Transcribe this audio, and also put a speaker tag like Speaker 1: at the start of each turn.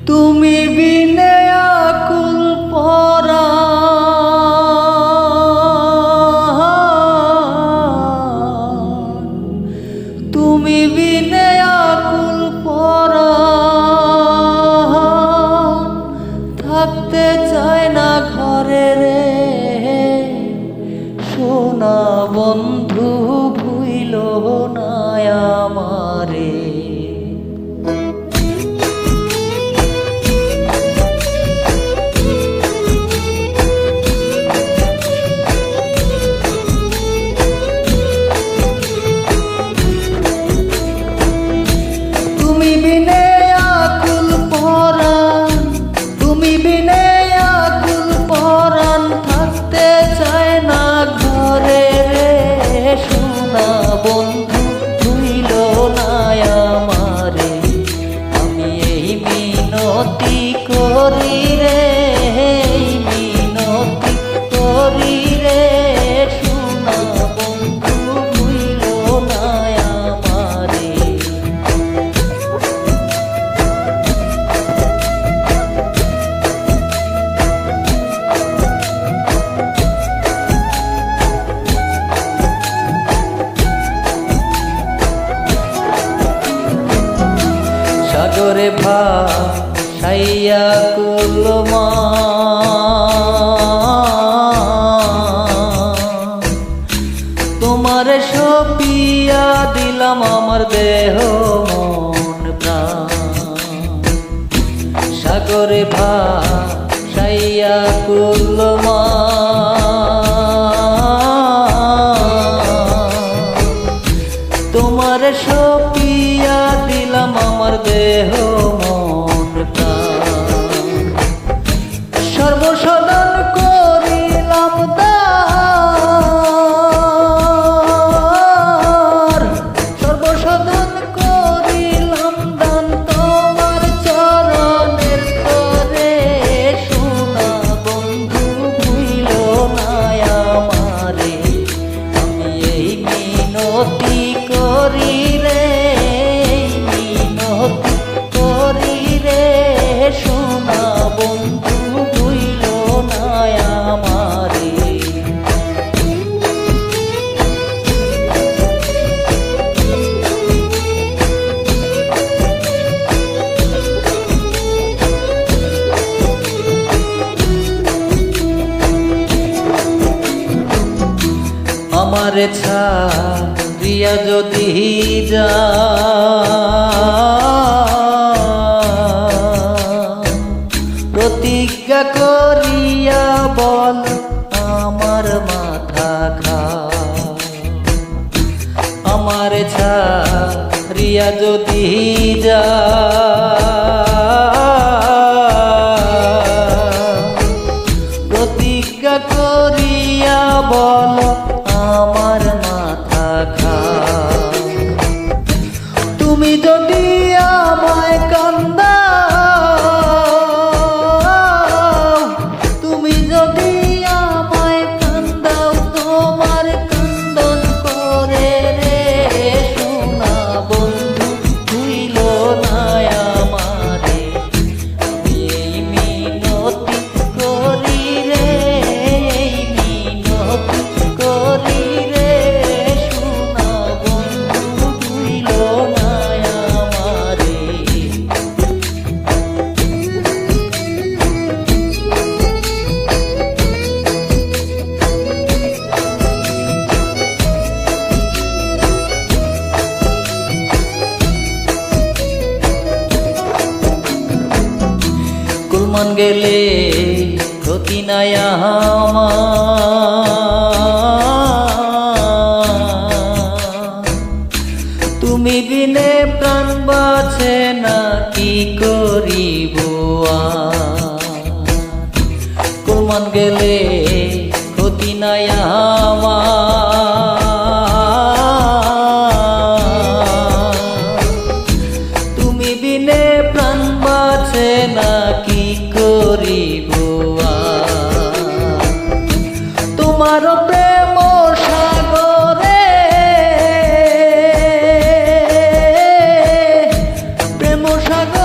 Speaker 1: তুমি বিনে আকুল পরাণ, তুমি বিনে আকুল পরাণ, থাকতে চায় না ঘরে রে সোনা বন্ধু ভুইল না আমারে। তুমি বিনে আকুল পরাণ, তুমি বিনে আকুল পরাণ, থাকতে চায় না ঘরে রে সোনা বন্ধু ভুইল না আমারে। আমি এই মিনতি করি রে, এই মিনতি করি রে সোনা বন্ধু ভুইল না আমারে। সাগরে ভাসাইয়া কুলমা, তোমার সপিয়া দিলাম আমার দেহ মন প্রাণ। সাগরে ভাসাইয়া কুলমা, তোমার সপিয়া দিলাম আমার দেহ মন প্রাণ। সর্বসাধন করিলাম দান, সর্বসাধন করিলাম দান তোমার চরণের তরে সোনা বন্ধু ভুইল না আমারে। আমি এই মিনতি করি রে, মিনতি করি রে সোনা বন্ধু ভুইল না আমারে। আমারে ছাড়িয়া যদি যা, প্রতিজ্ঞা করিয়া বল আমার মাথা খা। আমারে ছাড়িয়া যদি যা, প্রতিজ্ঞা করিয়া বল আমার মাথা খা। তুমি যদি আমায় কান্দাও, তুমি যদি আমায় কান্দাও, তোমার কান্দন করে রে সোনা বন্ধু ভুইল না আমারে। আমি এই মিনতি করি রে, এই মিনতি করি রে সোনা বন্ধু ভুইল না আমারে। কুলমান গেলে ক্ষতি নাই আমার, তুমি বিনে প্রাণ বাঁচে না কি করিব আর। কুলমান গেলে ক্ষতি নাই আমার, তুমি বিনে প্রাণ বাঁচে না কি করিব আর। তোমার প্রেম সাগরে, প্রেম সাগরে